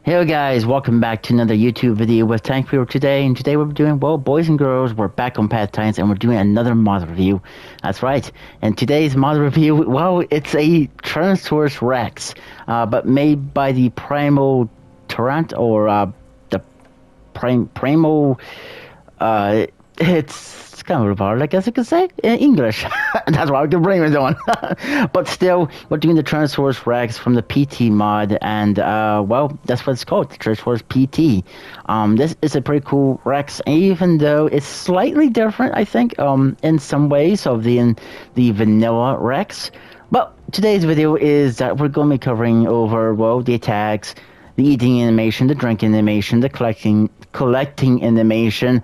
Hey guys, welcome back to another YouTube video with Tank Hero today. And today we're doing, well, boys and girls, we're back on Past Titans and we're doing another mod review. That's right. And today's mod review, well, it's a Tyrannosaurus Rex, but made by the Primal Tarant, or the Primal, it's kind of hard, I guess you could say, in English. That's why I can bring it on. But still, we're doing the Tyrannosaurus Rex from the PT mod, and, well, that's what it's called, the Tyrannosaurus PT. This is a pretty cool Rex, even though it's slightly different, I think, in some ways of the vanilla Rex. But today's video is that we're going to be covering over, well, the attacks, the eating animation, the drinking animation, the collecting animation,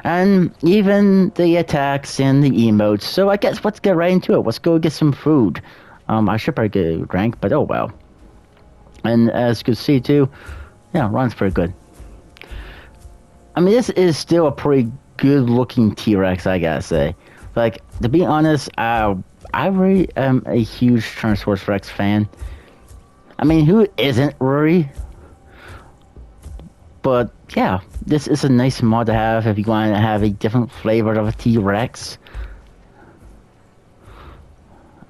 and even the attacks and the emotes. So I guess let's get right into it. Let's go get some food. I should probably get a drink, but oh well. And as you can see too, yeah, runs pretty good. I mean, this is still a pretty good looking T-Rex, I gotta say. Like, to be honest, I really am a huge Tyrannosaurus Rex fan. I mean, who isn't really? But yeah, this is a nice mod to have if you want to have a different flavor of a T-Rex.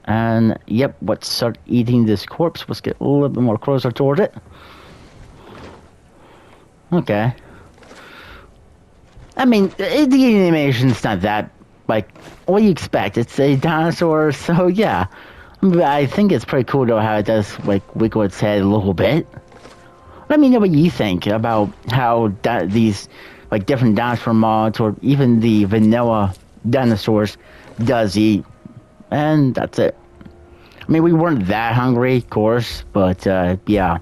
And yep, let's start eating this corpse. Let's get a little bit more closer toward it. Okay. I mean, the animation's not that, like, what do you expect? It's a dinosaur, so yeah. I think it's pretty cool though how it does, like, wiggle its head a little bit. Let me know what you think about how these, like, different dinosaur mods or even the vanilla dinosaurs does eat. And that's it. I mean, we weren't that hungry, of course, but yeah.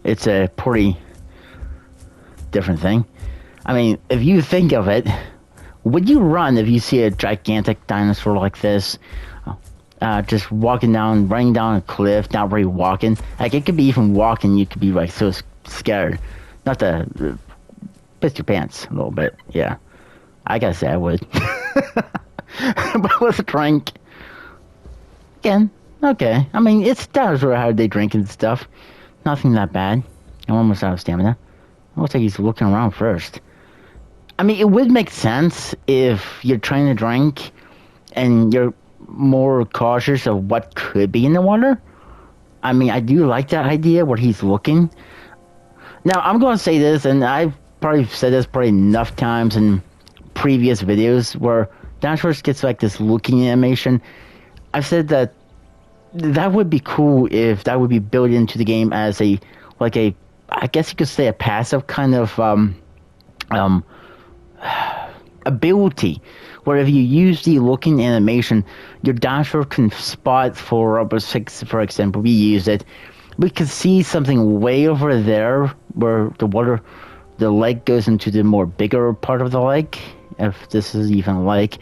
It's a pretty different thing. I mean, if you think of it, would you run if you see a gigantic dinosaur like this? Just walking down, running down a cliff, not really walking. Like, it could be even walking, you could be, like, so scared. Not to piss your pants a little bit, yeah. I gotta say I would. But with a drink. Again, okay. I mean, it's dinosaur how they drink and stuff. Nothing that bad. I'm almost out of stamina. Looks like he's looking around first. I mean, it would make sense if you're trying to drink and you're more cautious of what could be in the water. I mean, I do like that idea where he's looking. Now, I'm going to say this, and I've probably said this probably enough times in previous videos where dinosaurs gets like this looking animation. I've said that would be cool if that would be built into the game as a, like a, I guess you could say a passive kind of ability, where if you use the looking animation, your dinosaur can spot for example, we use it. We could see something way over there where the leg goes into the more bigger part of the leg, if this is even a leg.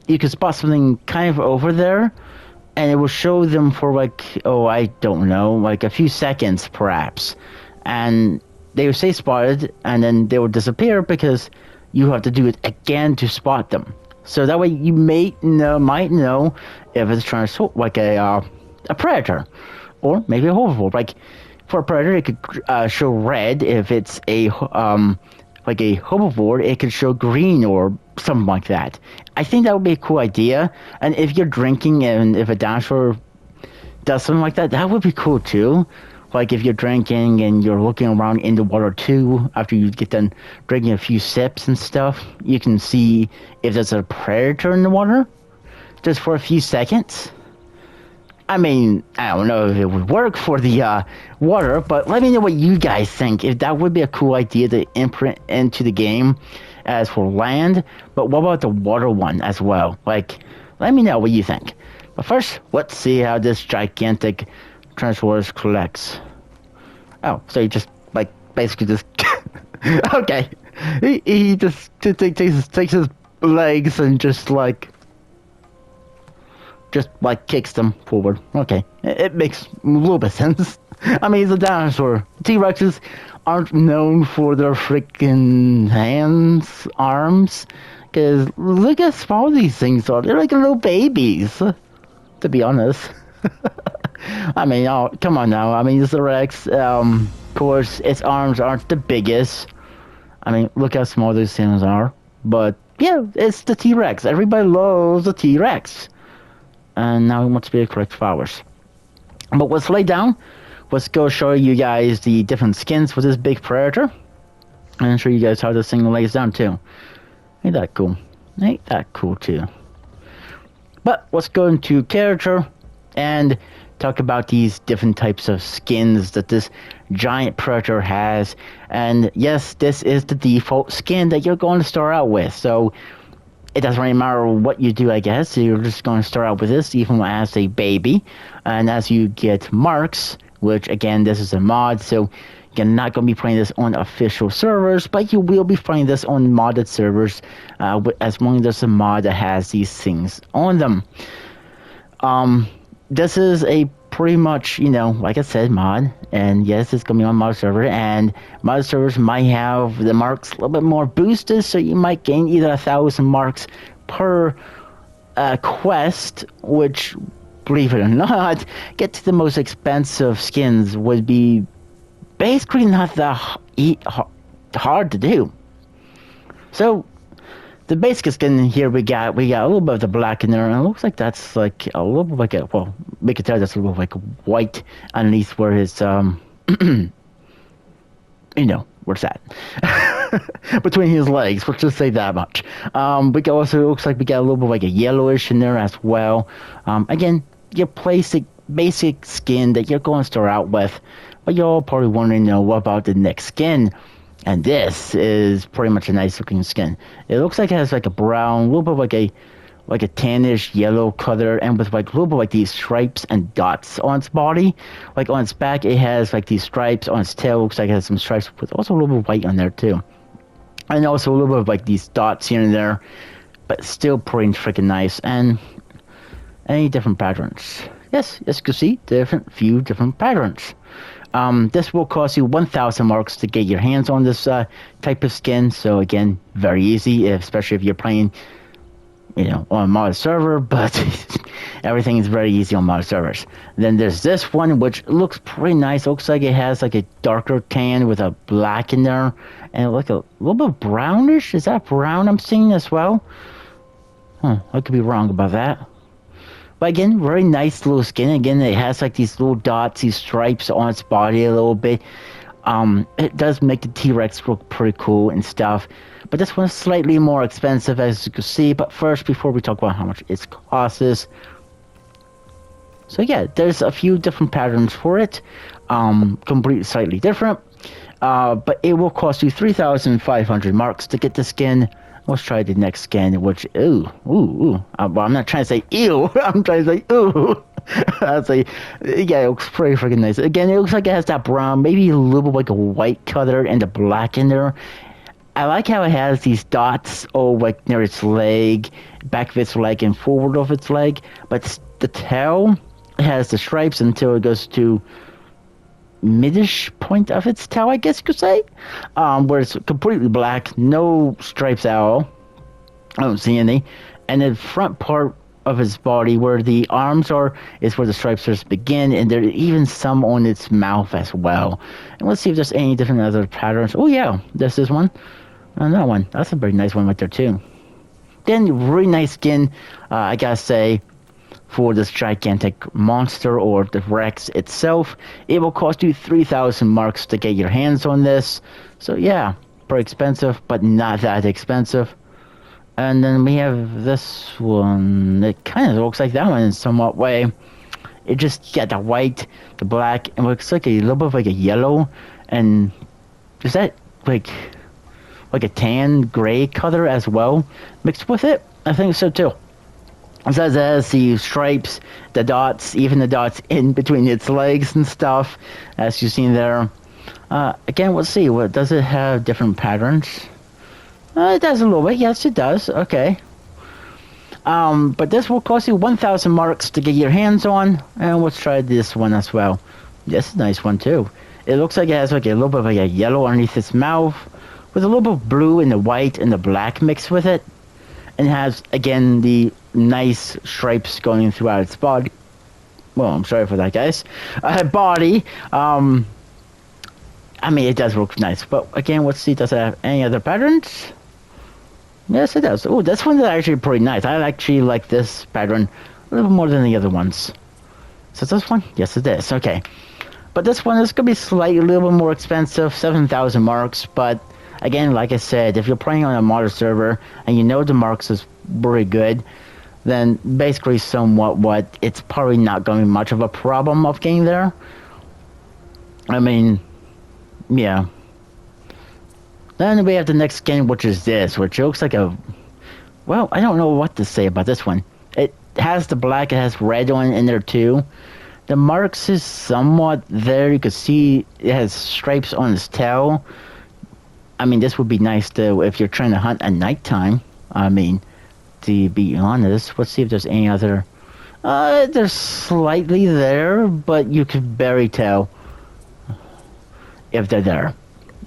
You could spot something kind of over there, and it will show them for like, oh, I don't know, like a few seconds perhaps. And they will say spotted, and then they will disappear because you have to do it again to spot them. So that way you might know if it's trying to like a predator, or maybe a herbivore. Like for a predator, it could show red. If it's a like a herbivore, it could show green or something like that. I think that would be a cool idea. And if you're drinking and if a dinosaur does something like that, that would be cool too. Like if you're drinking and you're looking around in the water too, after you get done drinking a few sips and stuff, you can see if there's a predator in the water, just for a few seconds. I mean, I don't know if it would work for the water, but let me know what you guys think. If that would be a cool idea to imprint into the game as for land, but what about the water one as well? Like, let me know what you think. But first, let's see how this gigantic Tyrannosaurus collects. Oh, so he just, like, basically just... okay. He just takes his legs and just, like, kicks them forward. Okay. It makes a little bit of sense. I mean, he's a dinosaur. T-Rexes aren't known for their freaking hands, arms, because look how small these things are. They're like little babies, to be honest. I mean, oh, come on now. I mean, it's the Rex. Of course, its arms aren't the biggest. I mean, look how small these things are. But yeah, it's the T-Rex. Everybody loves the T-Rex. And now he wants to be a correct flowers. But let's lay down. Let's go show you guys the different skins for this big predator. And show you guys how this thing lays down too. Ain't that cool? Ain't that cool too? But let's go into character and talk about these different types of skins that this giant predator has. And yes, this is the default skin that you're going to start out with. So it doesn't really matter what you do, I guess. You're just going to start out with this even as a baby. And as you get marks, which again, this is a mod, so you're not going to be playing this on official servers, but you will be playing this on modded servers as long as there's a mod that has these things on them. This is a pretty much, you know, like I said, mod, and yes, it's going to be on mod server, and mod servers might have the marks a little bit more boosted, so you might gain either 1,000 marks per quest, which, believe it or not, get to the most expensive skins would be basically not that hard to do. So the basic skin here we got a little bit of the black in there, and it looks like that's like a little bit like a, well, we can tell that's a little bit like white underneath where his you know, where's that? Between his legs, let's just say that much. We can also, it looks like we got a little bit like a yellowish in there as well. Again, your basic skin that you're going to start out with, but you're all probably wondering, you know, what about the next skin? And this is pretty much a nice looking skin. It looks like it has like a brown, a little bit like a tannish yellow color, and with like a little bit like these stripes and dots on its body. Like on its back, it has like these stripes. On its tail, looks like it has some stripes with also a little bit of white on there too. And also a little bit of like these dots here and there, but still pretty freaking nice. And any different patterns? Yes, as you can see, few different patterns. This will cost you 1,000 marks to get your hands on this type of skin. So again, very easy, especially if you're playing, you know, on a mod server. But everything is very easy on mod servers. Then there's this one, which looks pretty nice. Looks like it has like a darker tan with a black in there, and like a little bit brownish. Is that brown I'm seeing as well? Huh, I could be wrong about that. But again, very nice little skin. Again, it has like these little dots, these stripes on its body a little bit. It does make the T-Rex look pretty cool and stuff. But this one's slightly more expensive, as you can see. But first, before we talk about how much it costs, so yeah, there's a few different patterns for it. Completely slightly different. But it will cost you 3,500 marks to get the skin. Let's try the next skin, which, well, I'm not trying to say ew, I'm trying to say ooh. I'd say, yeah, it looks pretty freaking nice. Again, it looks like it has that brown, maybe a little bit like a white color and the black in there. I like how it has these dots, like near its leg, back of its leg, and forward of its leg. But the tail has the stripes until it goes to midish point of its tail, I guess you could say, where it's completely black, no stripes at all. I don't see any. And the front part of its body, where the arms are, is where the stripes just begin, and there are even some on its mouth as well. And let's see if there's any different other patterns. Oh yeah, there's this one, and that one. That's a very nice one right there too. Then really nice skin, I gotta say, for this gigantic monster or the Rex itself. It will cost you 3,000 marks to get your hands on this. So yeah, pretty expensive, but not that expensive. And then we have this one. It kind of looks like that one in somewhat way. It just got the white, the black, and looks like a little bit of like a yellow. And is that like a tan gray color as well mixed with it? I think so too. It says it has the stripes, the dots, even the dots in between its legs and stuff, as you've seen there. Again, let's see. What does it have? Different patterns? It does a little bit. Yes, it does. Okay. But this will cost you 1,000 marks to get your hands on. And let's try this one as well. This is a nice one too. It looks like it has like a little bit of like a yellow underneath its mouth, with a little bit of blue and the white and the black mixed with it. And it has, again, the nice stripes going throughout its body. well, I'm sorry for that, guys. Body. I mean, it does look nice, but again, let's see. Does it have any other patterns? Yes, it does. Oh, this one is actually pretty nice. I actually like this pattern a little more than the other ones. So this one? Yes, it is. Okay. But this one is going to be slightly a little bit more expensive, 7,000 marks. But again, like I said, if you're playing on a modder server and you know the marks is very good, then basically somewhat it's probably not going to be much of a problem of getting there. I mean, yeah. Then we have the next skin, which is this, which looks like a... Well, I don't know what to say about this one. It has the black, it has red on in there too. The marks is somewhat there. You can see it has stripes on its tail. I mean, this would be nice though if you're trying to hunt at nighttime. I mean, to be honest, let's see if there's any other... they're slightly there, but you can barely tell if they're there.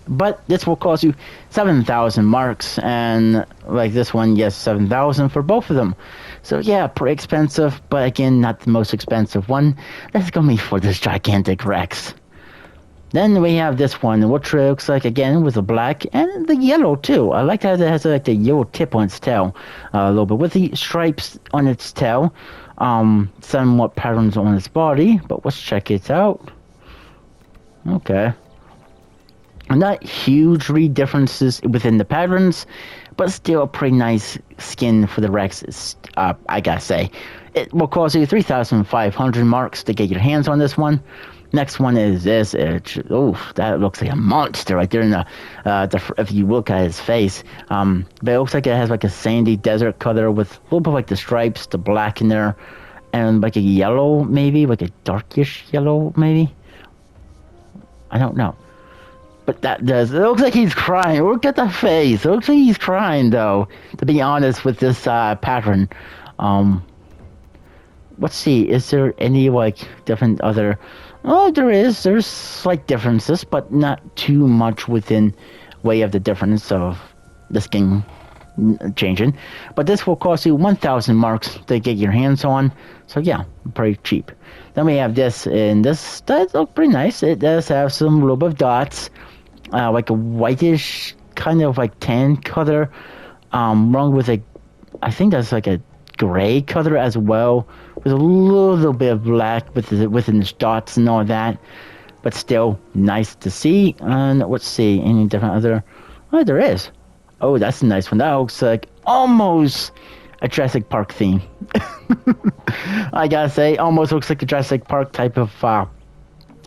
But this will cost you 7,000 marks, and like this one, yes, 7,000 for both of them. So yeah, pretty expensive, but again, not the most expensive one. That's gonna be for this gigantic Rex. Then we have this one, which looks like, again, with the black and the yellow too. I like that it has like the yellow tip on its tail, a little bit with the stripes on its tail, somewhat patterns on its body. But let's check it out. Okay. Not hugely differences within the patterns, but still a pretty nice skin for the Rex, I gotta say. It will cost you 3,500 marks to get your hands on this one. Next one is this. That looks like a monster right there in the if you look at his face. But it looks like it has like a sandy desert color with a little bit like the stripes, the black in there, and like a yellow maybe, like a darkish yellow maybe. I don't know. But that does. It looks like he's crying. Look at the face. It looks like he's crying, though, to be honest with this pattern. Let's see. Is there any, like, different other... Oh, there is. There's slight differences, but not too much within way of the difference of the skin changing. But this will cost you 1,000 marks to get your hands on. So, yeah, pretty cheap. Then we have this, and this does look pretty nice. It does have some little bit of dots. Like a whitish kind of like tan color, wrong with a, I think that's like a gray color as well, with a little bit of black within the dots and all that, but still nice to see. And let's see, any different other? Oh, there is. Oh, that's a nice one. That looks like almost a Jurassic Park theme. I gotta say, almost looks like a Jurassic Park type of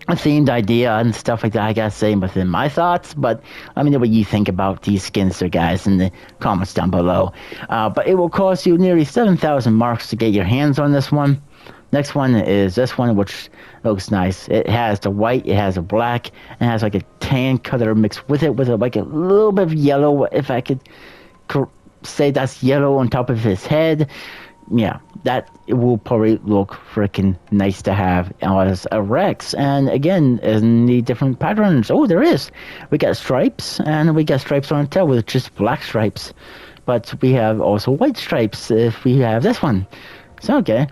a themed idea and stuff like that, I gotta say, within my thoughts. But let me know what you think about these skins there, guys, in the comments down below. But it will cost you nearly 7,000 marks to get your hands on this one. Next one is this one, which looks nice. It has the white, it has a black, and it has like a tan color mixed with it, like a little bit of yellow, if I could say that's yellow on top of his head. Yeah, that it will probably look freaking nice to have as a Rex. And again, in the different patterns, oh, there is. We got stripes, and we got stripes on the tail with just black stripes. But we have also white stripes if we have this one. So, okay.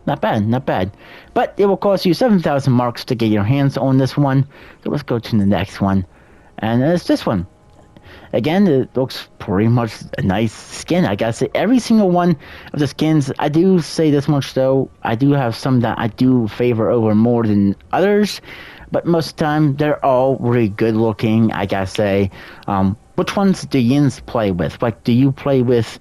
Not bad. But it will cost you 7,000 marks to get your hands on this one. So let's go to the next one. And it's this one. Again, it looks pretty much a nice skin. I gotta say, every single one of the skins, I do say this much though, I do have some that I do favor over more than others, but most of the time, they're all really good looking, I gotta say. Which ones do yins play with? Like, do you play with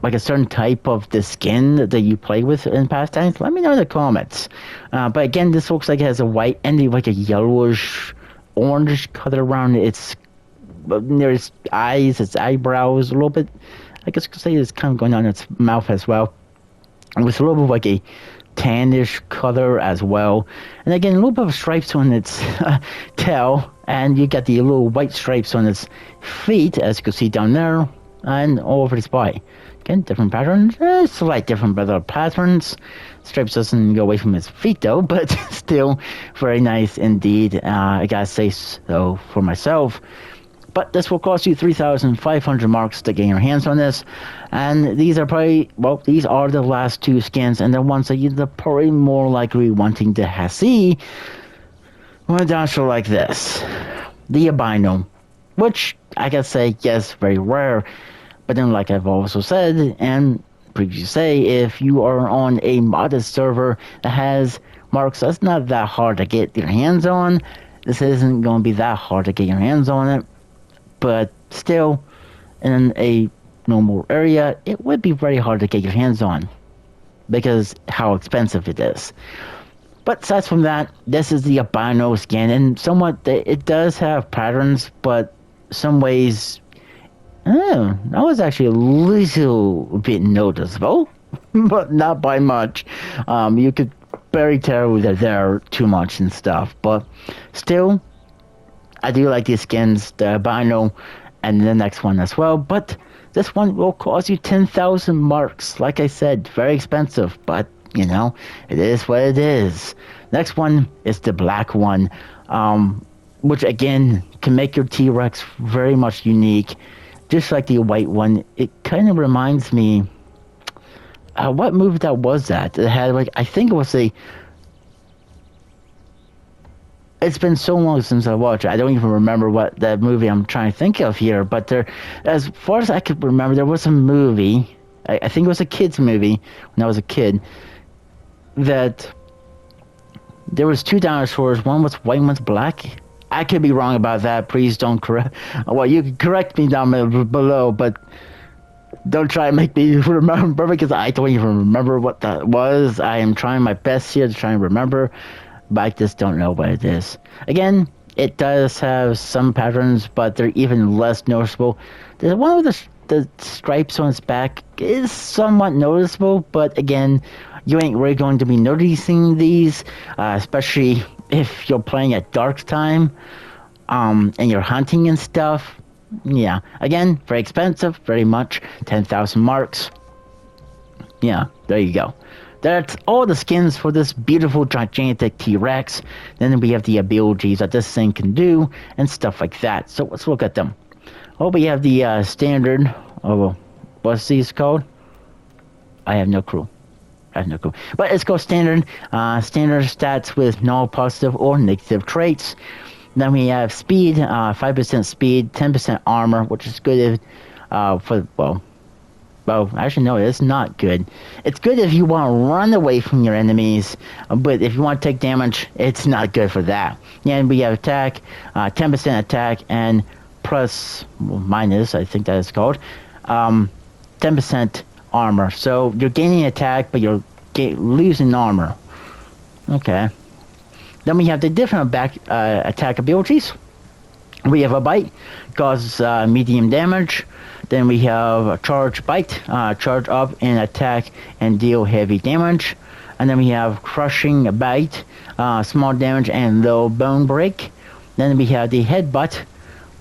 like a certain type of the skin that you play with in past times? Let me know in the comments. But again, this looks like it has a white and like a yellowish, orange color around its near its eyes, its eyebrows, a little bit. I guess you could say it's kind of going on its mouth as well, and with a little bit of like a tannish color as well. And again, a little bit of stripes on its tail, and you get the little white stripes on its feet, as you can see down there, and all over its body. Again, different patterns, slight different other patterns. Stripes doesn't go away from its feet though, but still very nice indeed. I gotta say so for myself. But this will cost you 3,500 marks to get your hands on this. And these are probably, well, these are the last two skins, and the ones that you're probably more likely wanting to see when a dinosaur like this. The albino, which I can say, yes, very rare. But then, like I've also said, and previously say, if you are on a modded server that has marks that's not that hard to get your hands on, this isn't going to be that hard to get your hands on it. But still, in a normal area, it would be very hard to get your hands on because how expensive it is. But aside from that, this is the albino skin, and somewhat it does have patterns, but some ways, that was actually a little bit noticeable, but not by much. You could barely tell that they're too much and stuff, but still, I do like these skins, the albino, and the next one as well. But this one will cost you 10,000 marks. Like I said, very expensive, but you know, it is what it is. Next one is the black one, which again can make your T-Rex very much unique. Just like the white one, it kind of reminds me. What movie that was that? It had like, I think it was a. It's been so long since I watched it. I don't even remember what that movie I'm trying to think of here. But there, as far as I could remember, there was a movie. I think it was a kids movie when I was a kid. That there was two dinosaurs. One was white, one's black. I could be wrong about that. Please don't correct. Well, you can correct me down below, but don't try to make me remember because I don't even remember what that was. I am trying my best here to try and remember, but I just don't know what it is. Again, it does have some patterns, but they're even less noticeable. There's one of the stripes on its back is somewhat noticeable, but again, you ain't really going to be noticing these, especially if you're playing at dark time, and you're hunting and stuff. Yeah, again, very expensive, very much, 10,000 marks. Yeah, there you go. That's all the skins for this beautiful gigantic T-Rex. Then we have the abilities that this thing can do and stuff like that. So let's look at them. Oh, we have the standard. Oh, what's these called? I have no clue. But it's called standard. Standard stats with no positive or negative traits. Then we have speed, 5% speed, 10% armor, which is good if, well, actually, no, it's not good. It's good if you want to run away from your enemies, but if you want to take damage, it's not good for that. And we have attack, 10% attack, and minus, I think that is called, 10% armor. So you're gaining attack, but you're losing armor. Okay. Then we have the different attack abilities. We have a bite, causes medium damage. Then we have a charge bite, charge up and attack and deal heavy damage. And then we have crushing bite, small damage and low bone break. Then we have the headbutt,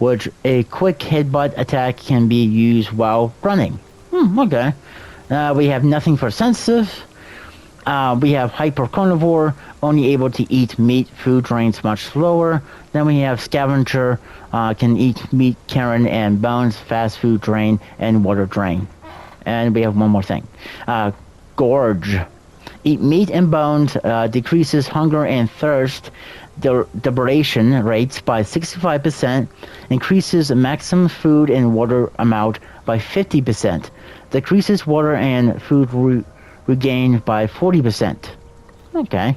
which a quick headbutt attack can be used while running. Okay. We have nothing for sensitive. We have hyper carnivore, only able to eat meat, food drains much slower. Then we have scavenger, can eat meat, carrion, and bones, fast food drain, and water drain. And we have one more thing. Gorge. Eat meat and bones, decreases hunger and thirst, duration rates by 65%, increases maximum food and water amount by 50%, decreases water and food regained by 40%. Okay.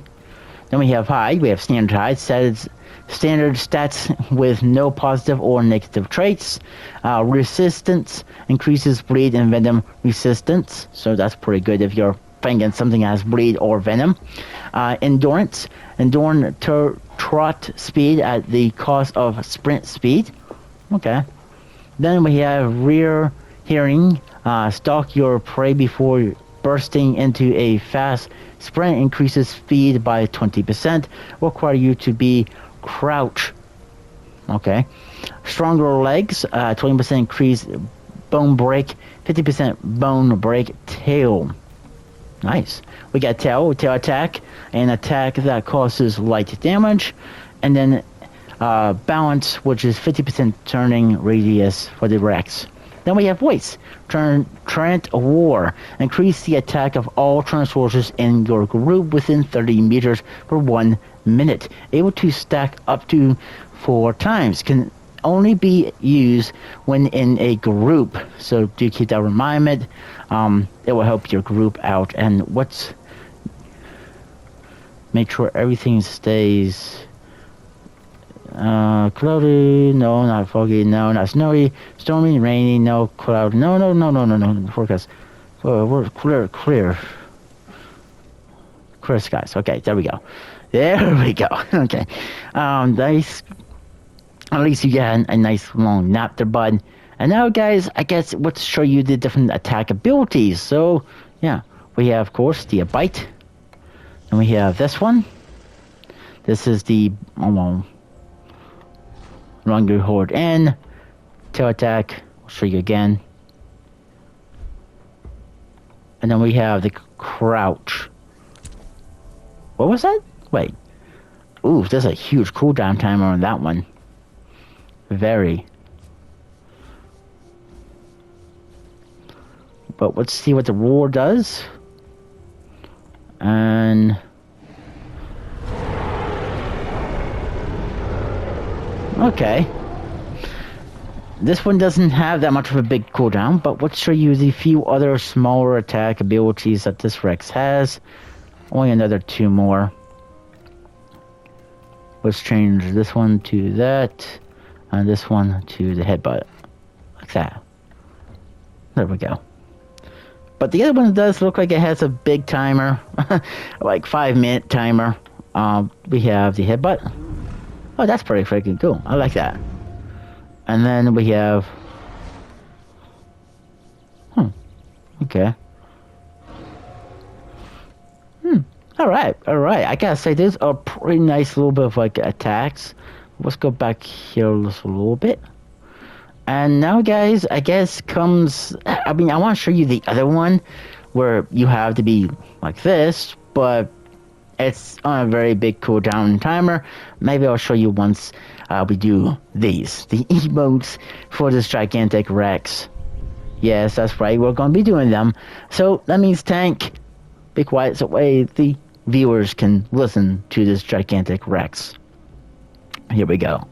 Then we have hide. We have standard hide. Standard stats with no positive or negative traits. Resistance increases bleed and venom resistance. So that's pretty good if you're playing against something that has bleed or venom. Endurance. Trot speed at the cost of sprint speed. Okay. Then we have rear hearing. Stalk your prey before bursting into a fast sprint, increases speed by 20%, require you to be crouch. Okay. Stronger legs, 20% increase bone break, 50% bone break tail. Nice. We got tail attack, and attack that causes light damage, and then balance, which is 50% turning radius for the Rex. Then we have voice, Trent War, increase the attack of all Tyrannosaurus in your group within 30 meters for 1 minute. Able to stack up to 4 times. Can only be used when in a group. So do keep that reminded. It will help your group out. And make sure everything stays cloudy, no, not foggy, no, not snowy, stormy, rainy, no, cloud, no, forecast. We're clear skies. Okay, there we go. Okay. Nice. At least you get a nice long nap there, bud. And now, guys, I guess let's show you the different attack abilities. So, yeah, we have, of course, the bite. And we have this one. This is the longer hold in, tail attack. I'll show you again. And then we have the crouch. What was that? Wait. Ooh, there's a huge cooldown timer on that one. Very. But let's see what the roar does. And okay. This one doesn't have that much of a big cooldown, but let's show you the few other smaller attack abilities that this Rex has. Only another 2 more. Let's change this one to that, and this one to the headbutt. Like that. There we go. But the other one does look like it has a big timer, like 5-minute timer. We have the headbutt. Oh, that's pretty freaking cool. I like that. And then we have... Okay. Alright. I gotta say, there's a pretty nice little bit of, like, attacks. Let's go back here just a little bit. And now, guys, I guess comes... I want to show you the other one, where you have to be like this, but it's on a very big cooldown timer. Maybe I'll show you once we do these. The emotes for this gigantic Rex. Yes, that's right, we're going to be doing them. So, that means tank, be quiet, so way the viewers can listen to this gigantic Rex. Here we go.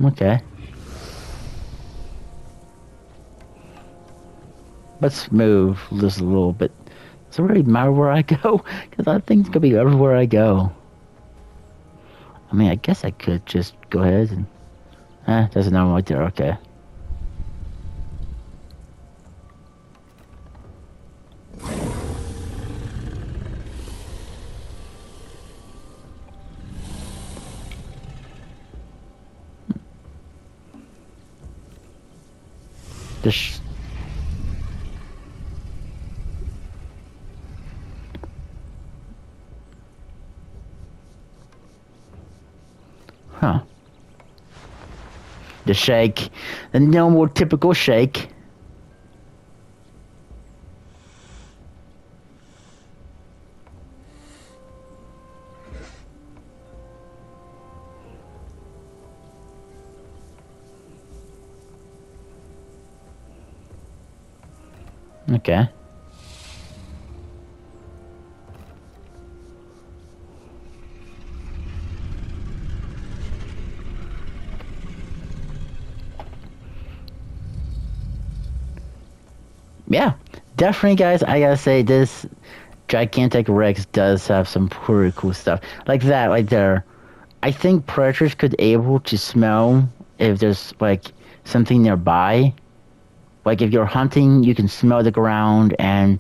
Okay. Let's move just a little bit. Does it really matter where I go? Because I think it's going to be everywhere I go. I mean, I guess I could just go ahead and... there's another one right there, okay. This... The shake. The normal, typical shake. Okay. Yeah, definitely, guys. I gotta say, this gigantic Rex does have some pretty cool stuff. Like that right there. I think predators could able to smell if there's, like, something nearby. Like, if you're hunting, you can smell the ground, and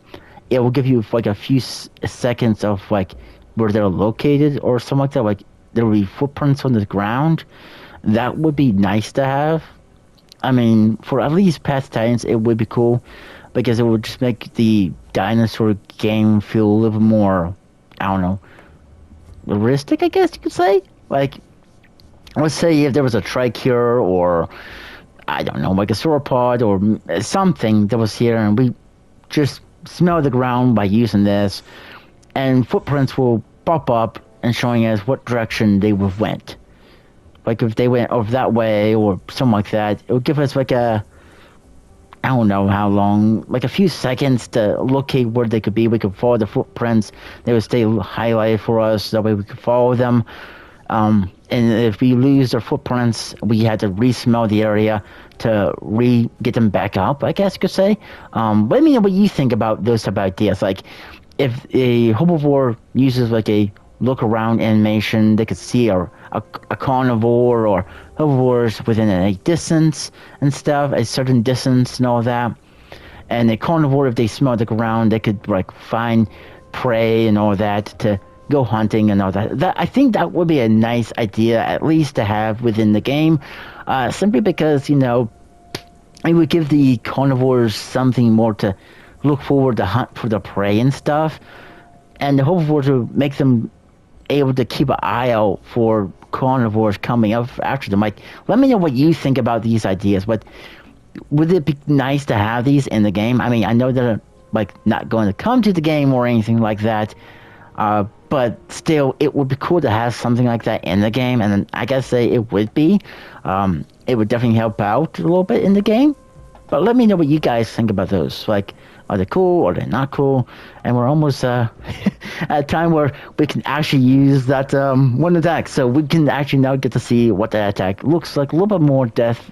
it will give you, like, a few seconds of, like, where they're located or something like that. Like, there would be footprints on the ground. That would be nice to have. I mean, for at least past Titans, it would be cool because it would just make the dinosaur game feel a little more, I don't know, realistic, I guess you could say. Like, let's say if there was a tricure or, I don't know, like a sauropod or something that was here and we just smell the ground by using this, and footprints will pop up and showing us what direction they would went. Like if they went over that way or something like that, it would give us like a, I don't know how long, like a few seconds to locate where they could be. We could follow the footprints. They would stay highlighted for us. That way we could follow them. And if we lose their footprints, we had to re-smell the area to get them back up, I guess you could say. Let me know what you think about those type of ideas. Like if a herbivore uses like a look around animation, they could see a carnivore or herbivores within a distance and stuff, a certain distance and all that. And a carnivore, if they smell the ground, they could like find prey and all that to go hunting and all that. I think that would be a nice idea, at least to have within the game, simply because, you know, it would give the carnivores something more to look forward to hunt for the prey and stuff, and the herbivores would make them able to keep an eye out for carnivores coming up after them. Like, let me know what you think about these ideas. But would it be nice to have these in the game? I mean, I know they're like not going to come to the game or anything like that, but still, it would be cool to have something like that in the game. And I gotta say, it would be. It would definitely help out a little bit in the game. But let me know what you guys think about those. Like, are they cool? Are they not cool? And we're almost at a time where we can actually use that one attack. So we can actually now get to see what that attack looks like. A little bit more depth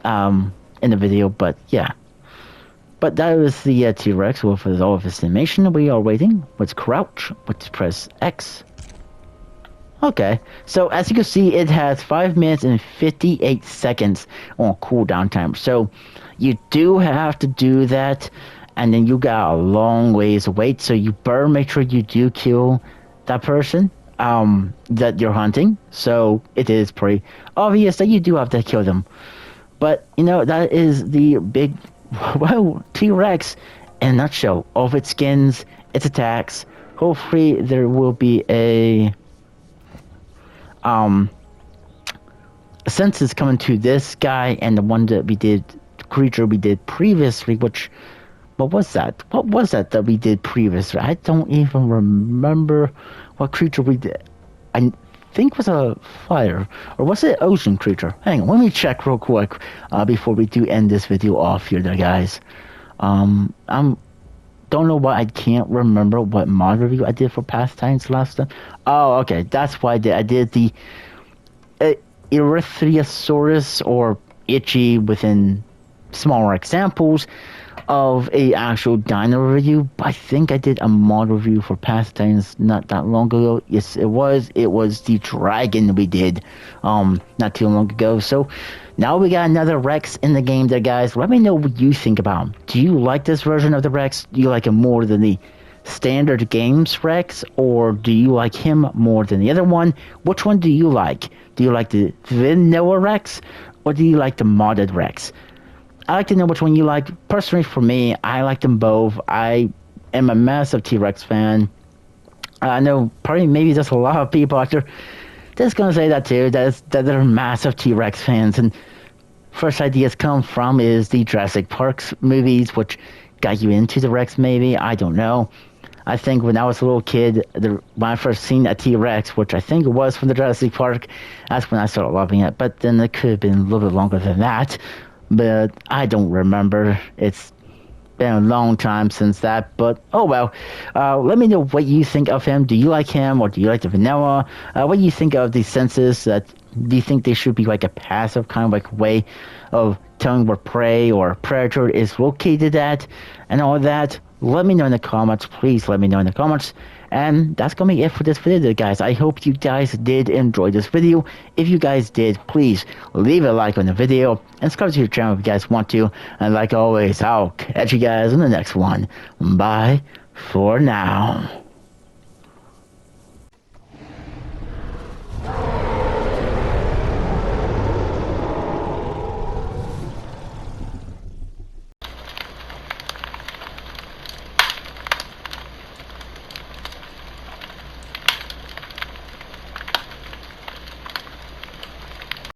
in the video, but yeah. But that was the T-Rex with all of its animation. We are waiting. Let's crouch. Let's press X. Okay, so as you can see, it has 5 minutes and 58 seconds on cooldown time. So you do have to do that, and then you got a long ways to wait. So you better make sure you do kill that person that you're hunting. So it is pretty obvious that you do have to kill them. But, you know, that is the big, well, T-Rex in a nutshell. All of its skins, its attacks. Hopefully there will be a census coming to this guy and the one that we did, creature we did previously, which, what was that? What was that we did previously? I don't even remember what creature we did. I think it was a fire, or was it ocean creature? Hang on, let me check real quick before we do end this video off here, there, guys. Don't know why I can't remember what mod review I did for Pastimes last time. Oh, okay, that's why I did. I did the Erythrosaurus or Itchy within smaller examples of a actual dino review. I think I did a mod review for Pastimes not that long ago. Yes, it was. It was the dragon we did not too long ago. So now we got another Rex in the game there, guys. Let me know what you think about him. Do you like this version of the Rex? Do you like him more than the standard games Rex, or do you like him more than the other one? Which one do you like? Do you like the vanilla Rex, or do you like the modded Rex? I like to know which one you like. Personally, for me, I like them both. I am a massive T-Rex fan. I know probably maybe there's a lot of people out there that's going to say that too, that they're massive T-Rex fans. And first ideas come from is the Jurassic Park movies, which got you into the Rex maybe. I don't know. I think when I was a little kid, when I first seen a T-Rex, which I think it was from the Jurassic Park, that's when I started loving it. But then it could have been a little bit longer than that. But I don't remember. It's been a long time since that. But oh well. Let me know what you think of him. Do you like him, or do you like the vanilla? What do you think of the census? Do you think they should be like a passive kind of like way of telling where prey or predator is located at, and all that? Let me know in the comments. Please let me know in the comments. And that's going to be it for this video, guys. I hope you guys did enjoy this video. If you guys did, please leave a like on the video and subscribe to your channel if you guys want to. And like always, I'll catch you guys in the next one. Bye for now.